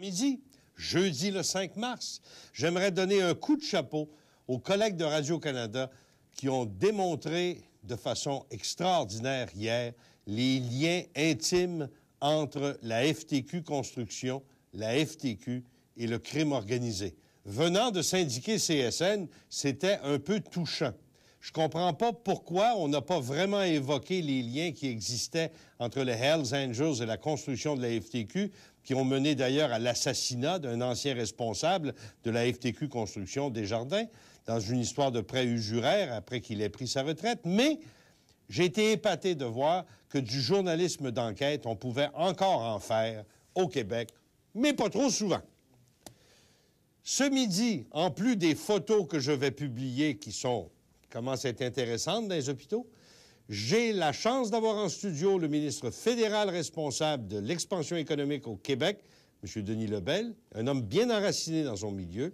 Midi, jeudi le 5 mars, j'aimerais donner un coup de chapeau aux collègues de Radio-Canada qui ont démontré de façon extraordinaire hier les liens intimes entre la FTQ Construction, la FTQ et le crime organisé. Venant de syndiquer CSN, c'était un peu touchant. Je ne comprends pas pourquoi on n'a pas vraiment évoqué les liens qui existaient entre les Hells Angels et la construction de la FTQ, qui ont mené d'ailleurs à l'assassinat d'un ancien responsable de la FTQ Construction Desjardins, dans une histoire de prêt usuraire après qu'il ait pris sa retraite. Mais j'ai été épaté de voir que du journalisme d'enquête, on pouvait encore en faire au Québec, mais pas trop souvent. Ce midi, en plus des photos que je vais publier qui commencent à être intéressantes dans les hôpitaux, j'ai la chance d'avoir en studio le ministre fédéral responsable de l'expansion économique au Québec, M. Denis Lebel, un homme bien enraciné dans son milieu,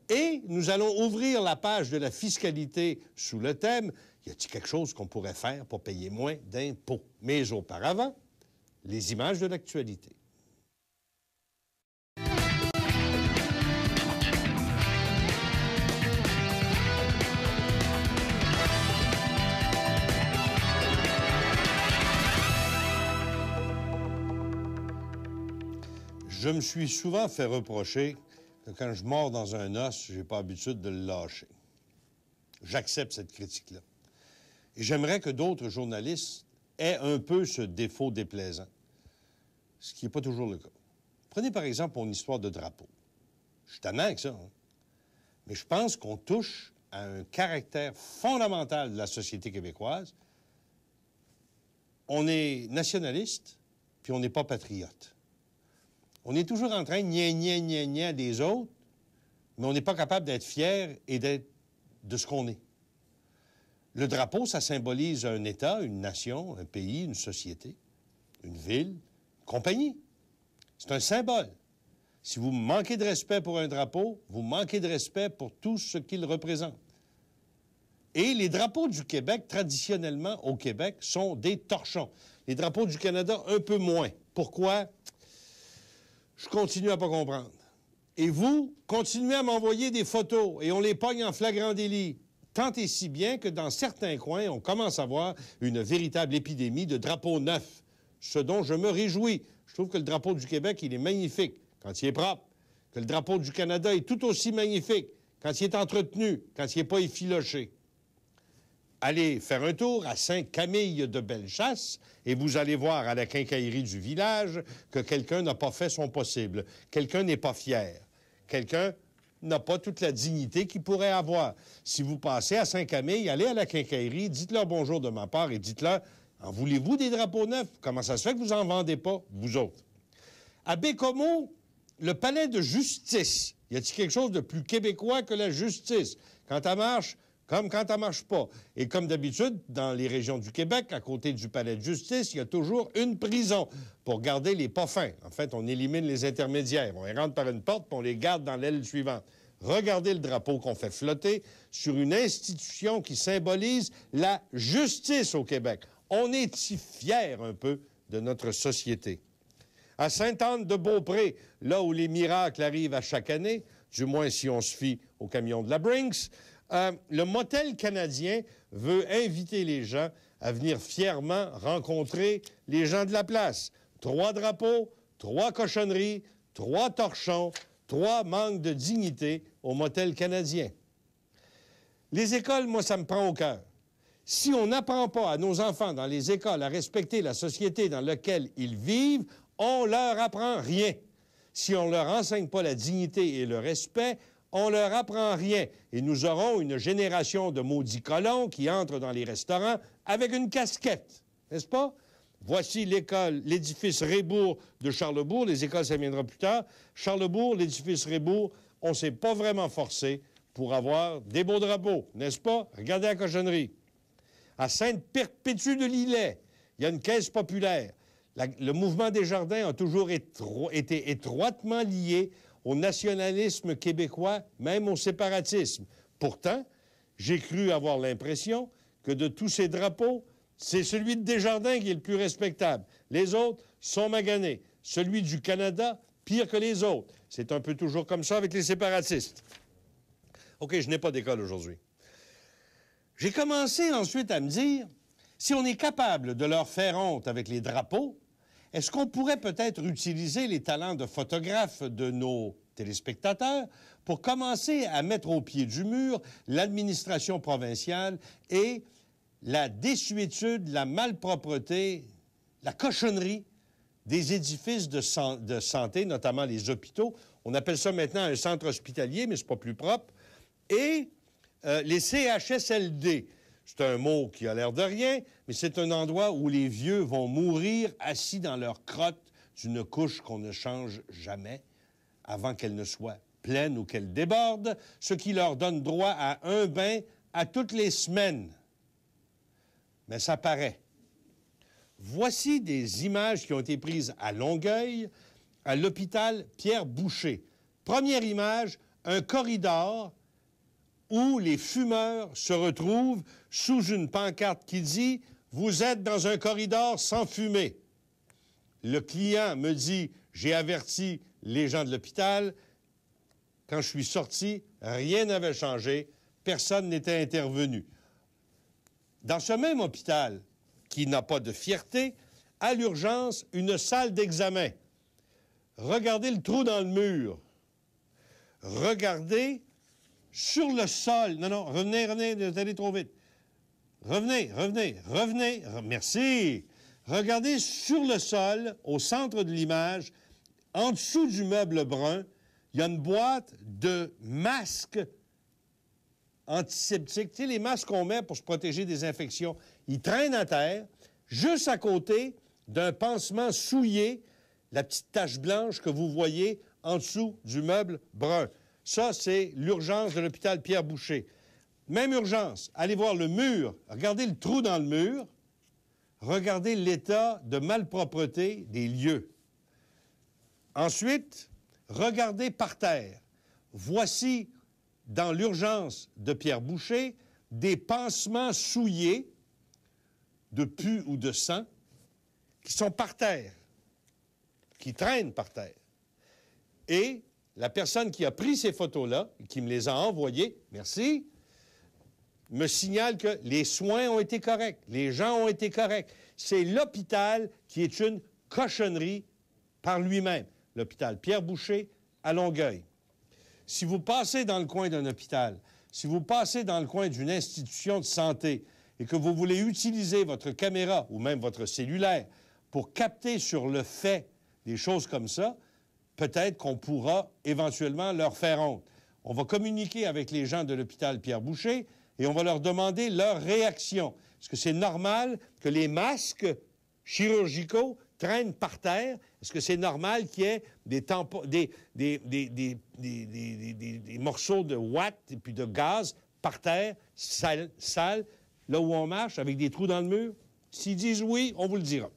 et nous allons ouvrir la page de la fiscalité sous le thème « Y a-t-il quelque chose qu'on pourrait faire pour payer moins d'impôts? » Mais auparavant, les images de l'actualité. Je me suis souvent fait reprocher que quand je mords dans un os, je n'ai pas l'habitude de le lâcher. J'accepte cette critique-là. Et j'aimerais que d'autres journalistes aient un peu ce défaut déplaisant, ce qui n'est pas toujours le cas. Prenez par exemple mon histoire de drapeau. Je suis tannant avec ça, hein? Mais je pense qu'on touche à un caractère fondamental de la société québécoise. On est nationaliste, puis on n'est pas patriote. On est toujours en train de gna des autres, mais on n'est pas capable d'être fier et d'être de ce qu'on est. Le drapeau, ça symbolise un État, une nation, un pays, une société, une ville, une compagnie. C'est un symbole. Si vous manquez de respect pour un drapeau, vous manquez de respect pour tout ce qu'il représente. Et les drapeaux du Québec, traditionnellement au Québec, sont des torchons. Les drapeaux du Canada, un peu moins. Pourquoi? Je continue à pas comprendre. Et vous, continuez à m'envoyer des photos et on les pogne en flagrant délit. Tant et si bien que dans certains coins, on commence à voir une véritable épidémie de drapeaux neufs, ce dont je me réjouis. Je trouve que le drapeau du Québec, il est magnifique quand il est propre, que le drapeau du Canada est tout aussi magnifique quand il est entretenu, quand il n'est pas effiloché. Allez faire un tour à Saint-Camille-de-Bellechasse et vous allez voir à la quincaillerie du village que quelqu'un n'a pas fait son possible. Quelqu'un n'est pas fier. Quelqu'un n'a pas toute la dignité qu'il pourrait avoir. Si vous passez à Saint-Camille, allez à la quincaillerie, dites-leur bonjour de ma part et dites-leur « En voulez-vous des drapeaux neufs? Comment ça se fait que vous n'en vendez pas, vous autres? » À Bécomo, le palais de justice. Y a-t-il quelque chose de plus québécois que la justice? Quand elle marche, comme quand ça ne marche pas. Et comme d'habitude, dans les régions du Québec, à côté du palais de justice, il y a toujours une prison pour garder les pas fins. En fait, on élimine les intermédiaires. On les rentre par une porte, puis on les garde dans l'aile suivante. Regardez le drapeau qu'on fait flotter sur une institution qui symbolise la justice au Québec. On est si fiers un peu de notre société. À Sainte-Anne-de-Beaupré, là où les miracles arrivent à chaque année, du moins si on se fie au camion de la Brinks, le motel canadien veut inviter les gens à venir fièrement rencontrer les gens de la place. 3 drapeaux, 3 cochonneries, 3 torchons, 3 manques de dignité au motel canadien. Les écoles, moi, ça me prend au cœur. Si on n'apprend pas à nos enfants dans les écoles à respecter la société dans laquelle ils vivent, on leur apprend rien. Si on leur enseigne pas la dignité et le respect, on leur apprend rien. Et nous aurons une génération de maudits colons qui entrent dans les restaurants avec une casquette, n'est-ce pas? Voici l'école, l'édifice Rébourg de Charlesbourg. Les écoles, ça viendra plus tard. Charlesbourg, l'édifice Rébourg, on ne s'est pas vraiment forcé pour avoir des beaux drapeaux, n'est-ce pas? Regardez la cochonnerie. À Sainte-Perpétue de Lillet, il y a une caisse populaire. Le mouvement Desjardins a toujours été étroitement lié au nationalisme québécois, même au séparatisme. Pourtant, j'ai cru avoir l'impression que de tous ces drapeaux, c'est celui de Desjardins qui est le plus respectable. Les autres sont maganés. Celui du Canada pire que les autres. C'est un peu toujours comme ça avec les séparatistes. OK, je n'ai pas d'école aujourd'hui. J'ai commencé ensuite à me dire, si on est capable de leur faire honte avec les drapeaux, est-ce qu'on pourrait peut-être utiliser les talents de photographe de nos téléspectateurs pour commencer à mettre au pied du mur l'administration provinciale et la désuétude, la malpropreté, la cochonnerie des édifices de santé, notamment les hôpitaux. On appelle ça maintenant un centre hospitalier, mais c'est pas plus propre. Et les CHSLD. C'est un mot qui a l'air de rien, mais c'est un endroit où les vieux vont mourir assis dans leur crotte d'une couche qu'on ne change jamais avant qu'elle ne soit pleine ou qu'elle déborde, ce qui leur donne droit à un bain à toutes les semaines. Mais ça paraît. Voici des images qui ont été prises à Longueuil, à l'hôpital Pierre-Boucher. Première image, un corridor où les fumeurs se retrouvent sous une pancarte qui dit « Vous êtes dans un corridor sans fumée ». Le client me dit « J'ai averti les gens de l'hôpital. Quand je suis sorti, rien n'avait changé. Personne n'était intervenu. » Dans ce même hôpital, qui n'a pas de fierté, à l'urgence, une salle d'examen. Regardez le trou dans le mur. Regardez sur le sol. Non, revenez, vous allez trop vite. Revenez. Merci. Regardez sur le sol, au centre de l'image, en dessous du meuble brun, il y a une boîte de masques antiseptiques. Tu sais, les masques qu'on met pour se protéger des infections. Ils traînent à terre, juste à côté d'un pansement souillé, la petite tache blanche que vous voyez en dessous du meuble brun. Ça, c'est l'urgence de l'hôpital Pierre-Boucher. Même urgence, allez voir le mur, regardez le trou dans le mur, regardez l'état de malpropreté des lieux. Ensuite, regardez par terre. Voici, dans l'urgence de Pierre-Boucher, des pansements souillés de pus ou de sang qui sont par terre, qui traînent par terre. Et la personne qui a pris ces photos-là, qui me les a envoyées, merci, me signale que les soins ont été corrects, les gens ont été corrects. C'est l'hôpital qui est une cochonnerie par lui-même. L'hôpital Pierre-Boucher à Longueuil. Si vous passez dans le coin d'un hôpital, si vous passez dans le coin d'une institution de santé et que vous voulez utiliser votre caméra ou même votre cellulaire pour capter sur le fait des choses comme ça, peut-être qu'on pourra éventuellement leur faire honte. On va communiquer avec les gens de l'hôpital Pierre-Boucher et on va leur demander leur réaction. Est-ce que c'est normal que les masques chirurgicaux traînent par terre? Est-ce que c'est normal qu'il y ait des morceaux de watts et puis de gaz par terre, sale, là où on marche, avec des trous dans le mur? S'ils disent oui, on vous le dira.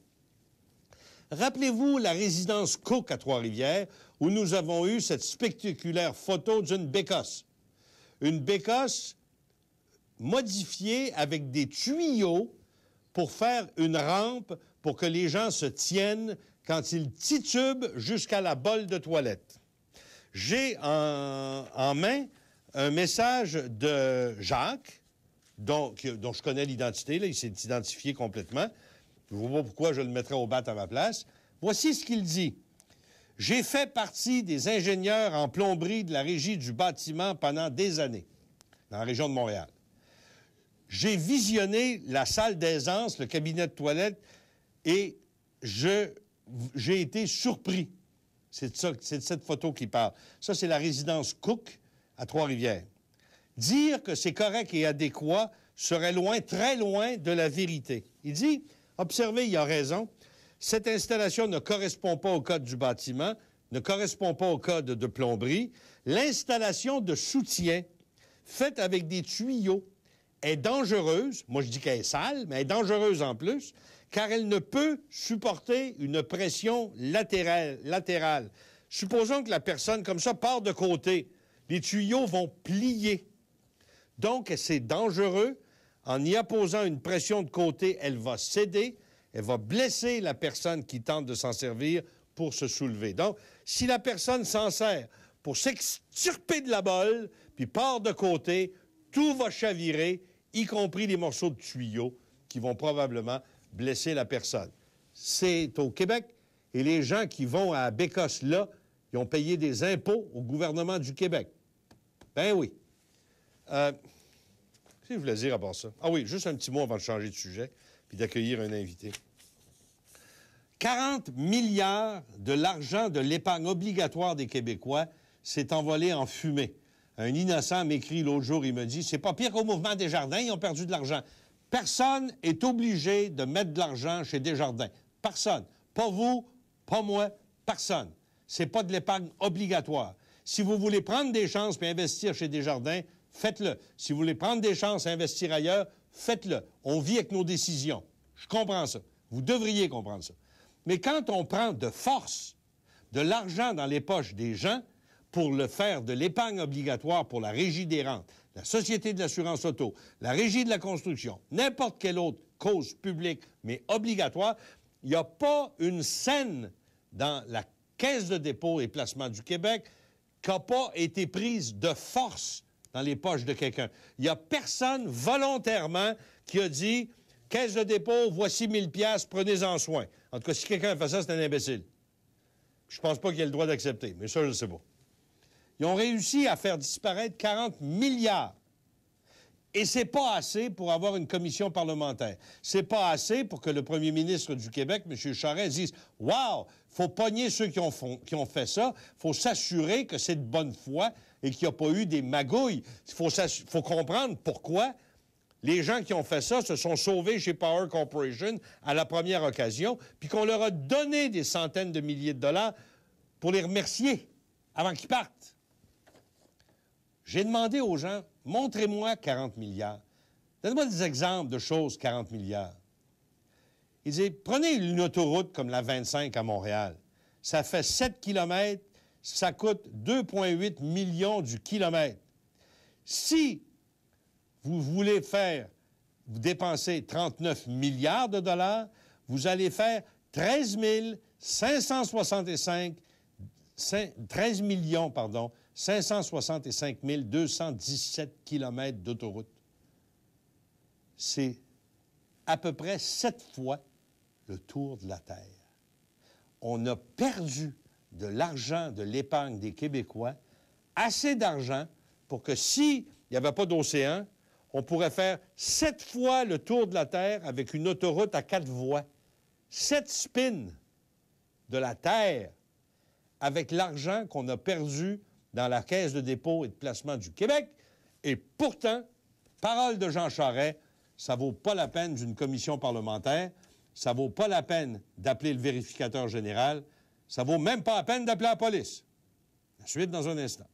Rappelez-vous la résidence Cook à Trois-Rivières, où nous avons eu cette spectaculaire photo d'une bécosse. Une bécosse modifiée avec des tuyaux pour faire une rampe pour que les gens se tiennent quand ils titubent jusqu'à la bolle de toilette. J'ai en main un message de Jacques, dont je connais l'identité, là, il s'est identifié complètement. Je ne vois pas pourquoi je le mettrais au bat à ma place. Voici ce qu'il dit. « J'ai fait partie des ingénieurs en plomberie de la Régie du bâtiment pendant des années, dans la région de Montréal. J'ai visionné la salle d'aisance, le cabinet de toilette, et j'ai été surpris. C'est de cette photo qui parle. Ça, c'est la résidence Cook à Trois-Rivières. Dire que c'est correct et adéquat serait loin, très loin de la vérité. Il dit... Observez, il a raison. Cette installation ne correspond pas au code du bâtiment, ne correspond pas au code de plomberie. L'installation de soutien faite avec des tuyaux est dangereuse. Moi, je dis qu'elle est sale, mais elle est dangereuse en plus, car elle ne peut supporter une pression latérale. Supposons que la personne, comme ça, part de côté. Les tuyaux vont plier. Donc, c'est dangereux. En y apposant une pression de côté, elle va céder, elle va blesser la personne qui tente de s'en servir pour se soulever. Donc, Si la personne s'en sert pour s'extirper de la bolle, puis part de côté, tout va chavirer, y compris les morceaux de tuyaux qui vont probablement blesser la personne. C'est au Québec, et les gens qui vont à Bécosse, là, ils ont payé des impôts au gouvernement du Québec. Ben oui. Qu'est-ce que je voulais dire à part ça? Ah oui, juste un petit mot avant de changer de sujet, puis d'accueillir un invité. 40 milliards de l'argent de l'épargne obligatoire des Québécois s'est envolé en fumée. Un innocent m'écrit l'autre jour, il me dit, c'est pas pire qu'au mouvement Desjardins, ils ont perdu de l'argent. Personne est obligé de mettre de l'argent chez Desjardins. Personne. Pas vous, pas moi, personne. C'est pas de l'épargne obligatoire. Si vous voulez prendre des chances et investir chez Desjardins, faites-le. Si vous voulez prendre des chances et investir ailleurs, faites-le. On vit avec nos décisions. Je comprends ça. Vous devriez comprendre ça. Mais quand on prend de force de l'argent dans les poches des gens pour le faire de l'épargne obligatoire pour la Régie des rentes, la Société de l'assurance auto, la Régie de la construction, n'importe quelle autre cause publique, mais obligatoire, il n'y a pas une scène dans la Caisse de dépôt et placement du Québec qui n'a pas été prise de force dans les poches de quelqu'un. Il n'y a personne volontairement qui a dit « Caisse de dépôt, voici 1000 piastres, prenez-en soin ». En tout cas, si quelqu'un fait ça, c'est un imbécile. Je pense pas qu'il ait le droit d'accepter, mais ça, je ne sais pas. Ils ont réussi à faire disparaître 40 milliards. Et c'est pas assez pour avoir une commission parlementaire. C'est pas assez pour que le premier ministre du Québec, M. Charest, dise « Wow, faut pogner ceux qui ont fait ça, faut s'assurer que c'est de bonne foi et qu'il n'y a pas eu des magouilles. Il faut comprendre pourquoi les gens qui ont fait ça se sont sauvés chez Power Corporation à la première occasion, puis qu'on leur a donné des centaines de milliers de dollars pour les remercier avant qu'ils partent. » J'ai demandé aux gens, montrez-moi 40 milliards. Donnez-moi des exemples de choses, 40 milliards. Ils disaient, prenez une autoroute comme la 25 à Montréal. Ça fait 7 kilomètres, ça coûte 2,8 millions du kilomètre. Si vous voulez vous dépenser 39 milliards de dollars, vous allez faire 13 565 217 kilomètres d'autoroute. C'est à peu près 7 fois le tour de la Terre. On a perdu de l'argent de l'épargne des Québécois, assez d'argent pour que s'il n'y avait pas d'océan, on pourrait faire 7 fois le tour de la Terre avec une autoroute à 4 voies. 7 spins de la Terre avec l'argent qu'on a perdu dans la Caisse de dépôt et de placement du Québec. Et pourtant, parole de Jean Charest, ça ne vaut pas la peine d'une commission parlementaire, ça ne vaut pas la peine d'appeler le vérificateur général, ça ne vaut même pas la peine d'appeler la police. La suite dans un instant.